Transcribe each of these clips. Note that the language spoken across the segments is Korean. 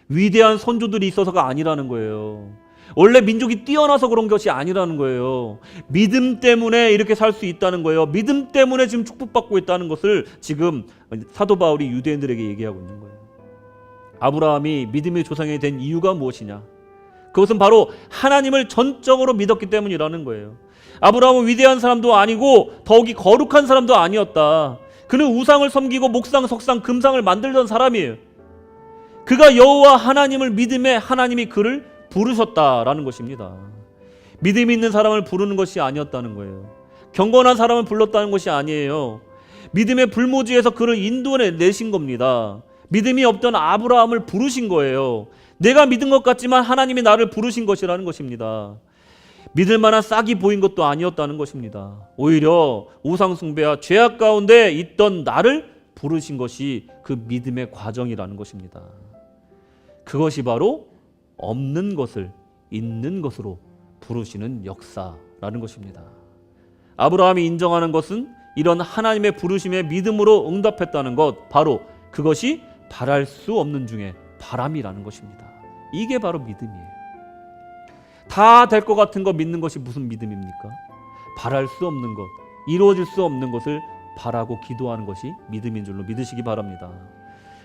위대한 선조들이 있어서가 아니라는 거예요. 원래 민족이 뛰어나서 그런 것이 아니라는 거예요. 믿음 때문에 이렇게 살 수 있다는 거예요. 믿음 때문에 지금 축복받고 있다는 것을 지금 사도 바울이 유대인들에게 얘기하고 있는 거예요. 아브라함이 믿음의 조상이 된 이유가 무엇이냐? 그것은 바로 하나님을 전적으로 믿었기 때문이라는 거예요. 아브라함은 위대한 사람도 아니고 더욱이 거룩한 사람도 아니었다. 그는 우상을 섬기고 목상, 석상, 금상을 만들던 사람이에요. 그가 여호와 하나님을 믿음에 하나님이 그를 부르셨다라는 것입니다. 믿음이 있는 사람을 부르는 것이 아니었다는 거예요. 경건한 사람을 불렀다는 것이 아니에요. 믿음의 불모지에서 그를 인도해 내신 겁니다. 믿음이 없던 아브라함을 부르신 거예요. 내가 믿은 것 같지만 하나님이 나를 부르신 것이라는 것입니다. 믿을 만한 싹이 보인 것도 아니었다는 것입니다. 오히려 우상 숭배와 죄악 가운데 있던 나를 부르신 것이 그 믿음의 과정이라는 것입니다. 그것이 바로 없는 것을 있는 것으로 부르시는 역사라는 것입니다. 아브라함이 인정하는 것은 이런 하나님의 부르심에 믿음으로 응답했다는 것, 바로 그것이 바랄 수 없는 중에 바람이라는 것입니다. 이게 바로 믿음이에요. 다 될 것 같은 거 믿는 것이 무슨 믿음입니까? 바랄 수 없는 것, 이루어질 수 없는 것을 바라고 기도하는 것이 믿음인 줄로 믿으시기 바랍니다.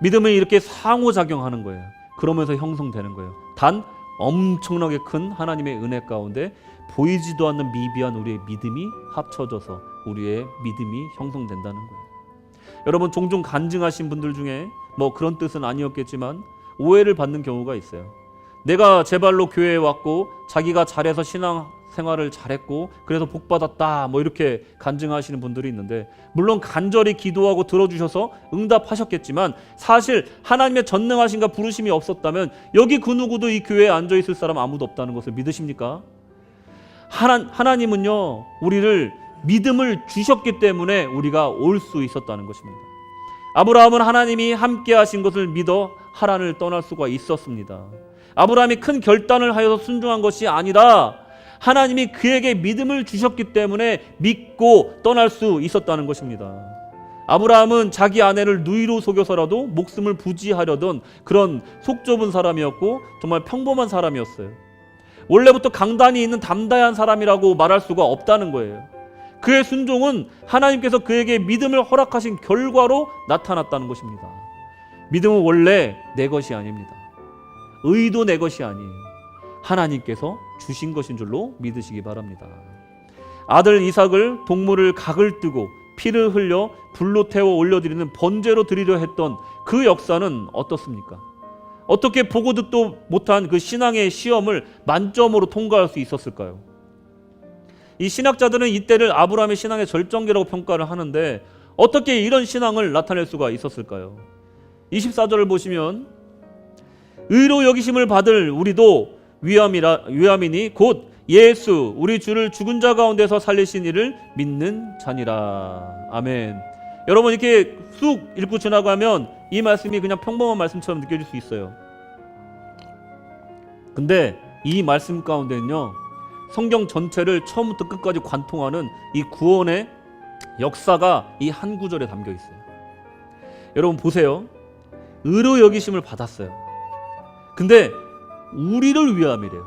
믿음은 이렇게 상호작용하는 거예요. 그러면서 형성되는 거예요. 단 엄청나게 큰 하나님의 은혜 가운데 보이지도 않는 미비한 우리의 믿음이 합쳐져서 우리의 믿음이 형성된다는 거예요. 여러분, 종종 간증하신 분들 중에 뭐 그런 뜻은 아니었겠지만 오해를 받는 경우가 있어요. 내가 제 발로 교회에 왔고 자기가 잘해서 신앙 생활을 잘했고 그래서 복 받았다, 뭐 이렇게 간증하시는 분들이 있는데, 물론 간절히 기도하고 들어주셔서 응답하셨겠지만 사실 하나님의 전능하신가 부르심이 없었다면 여기 그 누구도 이 교회에 앉아 있을 사람 아무도 없다는 것을 믿으십니까? 하나님은요, 우리를 믿음을 주셨기 때문에 우리가 올 수 있었다는 것입니다. 아브라함은 하나님이 함께 하신 것을 믿어 하란을 떠날 수가 있었습니다. 아브라함이 큰 결단을 하여서 순종한 것이 아니라 하나님이 그에게 믿음을 주셨기 때문에 믿고 떠날 수 있었다는 것입니다. 아브라함은 자기 아내를 누이로 속여서라도 목숨을 부지하려던 그런 속 좁은 사람이었고 정말 평범한 사람이었어요. 원래부터 강단이 있는 담대한 사람이라고 말할 수가 없다는 거예요. 그의 순종은 하나님께서 그에게 믿음을 허락하신 결과로 나타났다는 것입니다. 믿음은 원래 내 것이 아닙니다. 의도 내 것이 아니에요. 하나님께서 주신 것인 줄로 믿으시기 바랍니다. 아들 이삭을 동물을 각을 뜨고 피를 흘려 불로 태워 올려드리는 번제로 드리려 했던 그 역사는 어떻습니까? 어떻게 보고 듣도 못한 그 신앙의 시험을 만점으로 통과할 수 있었을까요? 이 신학자들은 이때를 아브라함의 신앙의 절정기라고 평가를 하는데 어떻게 이런 신앙을 나타낼 수가 있었을까요? 24절을 보시면 의로 여기심을 받을 우리도 위함이니 곧 예수 우리 주를 죽은 자 가운데서 살리신 이를 믿는 자니라. 아멘. 여러분, 이렇게 쑥 읽고 지나가면 이 말씀이 그냥 평범한 말씀처럼 느껴질 수 있어요. 근데 이 말씀 가운데는요, 성경 전체를 처음부터 끝까지 관통하는 이 구원의 역사가 이 한 구절에 담겨 있어요. 여러분 보세요. 의로 여기심을 받았어요. 근데 우리를 위함이래요.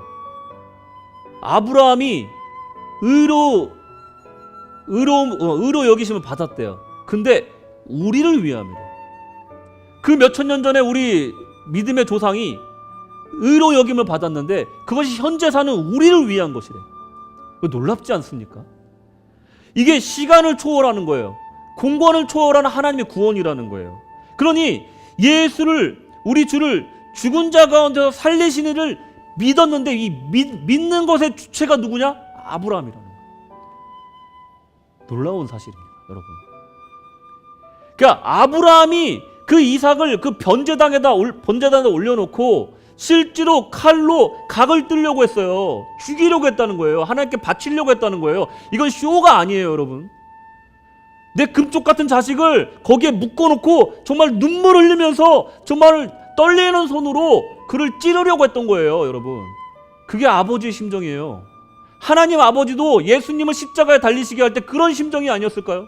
아브라함이 의로 여기심을 받았대요. 근데 우리를 위함이래요. 그 몇천 년 전에 우리 믿음의 조상이 의로 여김을 받았는데 그것이 현재 사는 우리를 위한 것이래. 놀랍지 않습니까? 이게 시간을 초월하는 거예요. 공간을 초월하는 하나님의 구원이라는 거예요. 그러니 예수를, 우리 주를 죽은 자 가운데서 살리신 이를 믿었는데 이 믿는 것의 주체가 누구냐? 아브라함이라는 거예요. 놀라운 사실입니다, 여러분. 그러니까 아브라함이 그 이삭을 그 번제단에다 올려놓고 실제로 칼로 각을 뜰려고 했어요. 죽이려고 했다는 거예요. 하나님께 바치려고 했다는 거예요. 이건 쇼가 아니에요, 여러분. 내 금쪽 같은 자식을 거기에 묶어놓고 정말 눈물 흘리면서 정말 떨리는 손으로 그를 찌르려고 했던 거예요, 여러분. 그게 아버지의 심정이에요. 하나님 아버지도 예수님을 십자가에 달리시게 할 때 그런 심정이 아니었을까요?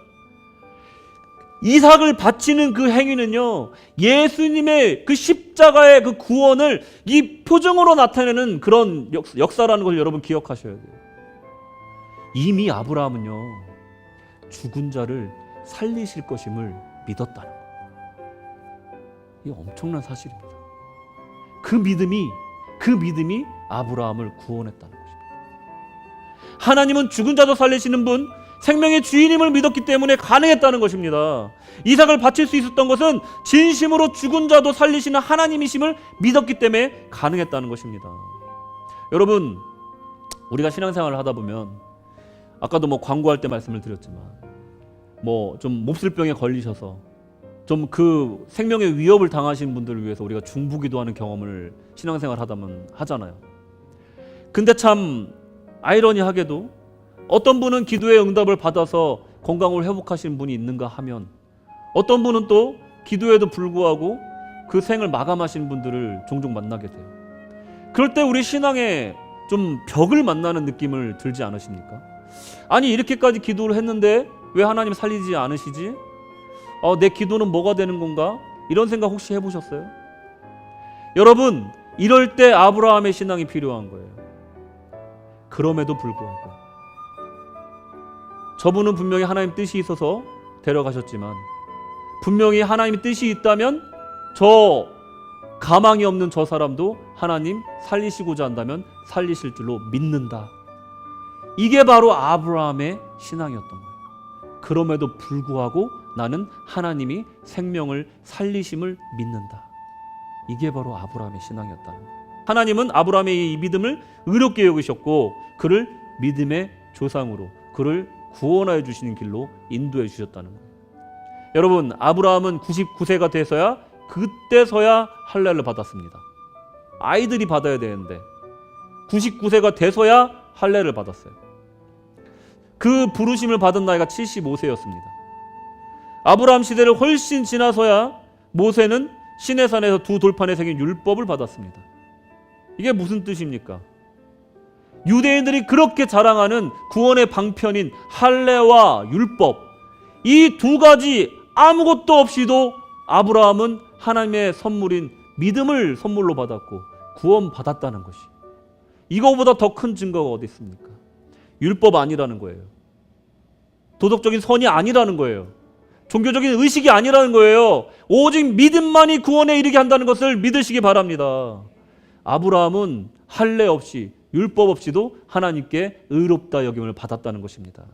이삭을 바치는 그 행위는요, 예수님의 그 십자가의 그 구원을 이 표정으로 나타내는 그런 역사라는 걸 여러분 기억하셔야 돼요. 이미 아브라함은요, 죽은 자를 살리실 것임을 믿었다는 거예요. 이게 엄청난 사실입니다. 그 믿음이 아브라함을 구원했다는 것입니다. 하나님은 죽은 자도 살리시는 분, 생명의 주인임을 믿었기 때문에 가능했다는 것입니다. 이삭을 바칠 수 있었던 것은 진심으로 죽은 자도 살리시는 하나님이심을 믿었기 때문에 가능했다는 것입니다. 여러분, 우리가 신앙생활을 하다 보면, 아까도 광고할 때 말씀을 드렸지만, 좀 몹쓸병에 걸리셔서 좀 그 생명의 위협을 당하신 분들을 위해서 우리가 중보기도하는 경험을 신앙생활 하다면 하잖아요. 근데 참 아이러니하게도 어떤 분은 기도의 응답을 받아서 건강을 회복하신 분이 있는가 하면, 어떤 분은 또 기도에도 불구하고 그 생을 마감하신 분들을 종종 만나게 돼요. 그럴 때 우리 신앙에 좀 벽을 만나는 느낌을 들지 않으십니까? 아니, 이렇게까지 기도를 했는데 왜 하나님 살리지 않으시지? 내 기도는 뭐가 되는 건가? 이런 생각 혹시 해보셨어요? 여러분, 이럴 때 아브라함의 신앙이 필요한 거예요. 그럼에도 불구하고 저분은 분명히 하나님 뜻이 있어서 데려가셨지만, 분명히 하나님의 뜻이 있다면 저 가망이 없는 저 사람도 하나님 살리시고자 한다면 살리실 줄로 믿는다. 이게 바로 아브라함의 신앙이었던 거예요. 그럼에도 불구하고 나는 하나님이 생명을 살리심을 믿는다. 이게 바로 아브라함의 신앙이었다는 거예요. 하나님은 아브라함의 이 믿음을 의롭게 여기셨고, 그를 믿음의 조상으로, 그를 구원하여 주시는 길로 인도해 주셨다는 거예요. 여러분, 아브라함은 99세가 돼서야, 그때서야 할례를 받았습니다. 아이들이 받아야 되는데 99세가 돼서야 할례를 받았어요. 그 부르심을 받은 나이가 75세였습니다. 아브라함 시대를 훨씬 지나서야 모세는 시내산에서 두 돌판에 새긴 율법을 받았습니다. 이게 무슨 뜻입니까? 유대인들이 그렇게 자랑하는 구원의 방편인 할례와 율법, 이 두 가지 아무것도 없이도 아브라함은 하나님의 선물인 믿음을 선물로 받았고 구원받았다는 것이, 이거보다 더 큰 증거가 어디 있습니까? 율법 아니라는 거예요. 도덕적인 선이 아니라는 거예요. 종교적인 의식이 아니라는 거예요. 오직 믿음만이 구원에 이르게 한다는 것을 믿으시기 바랍니다. 아브라함은 할례 없이, 율법 없이도 하나님께 의롭다 여김을 받았다는 것입니다.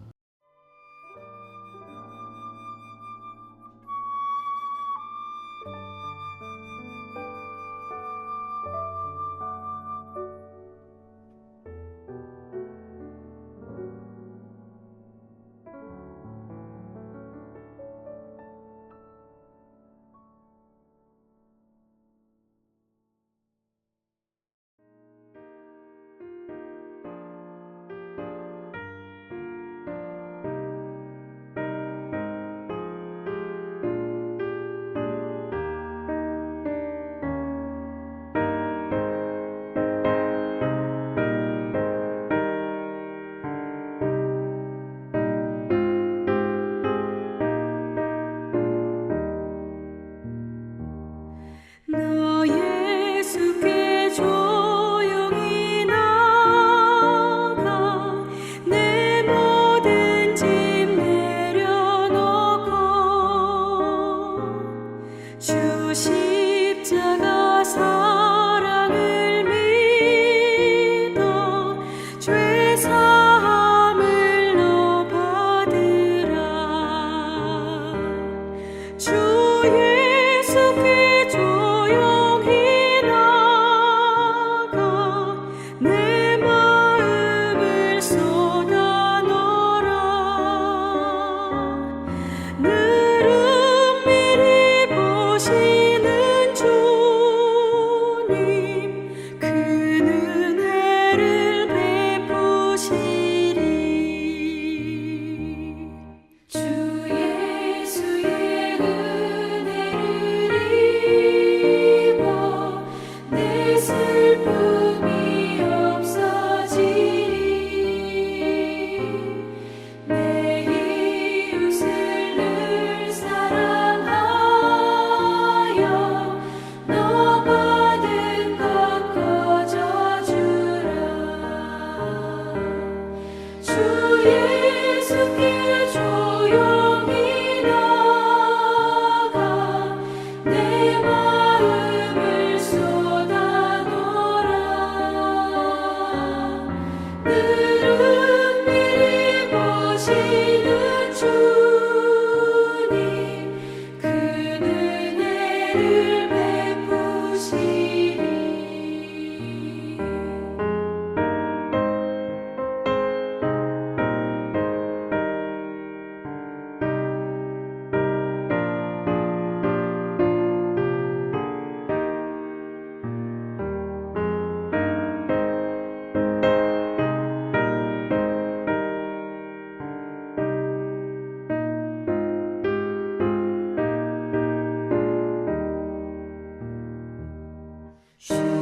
내 이웃을 늘 사랑 쉴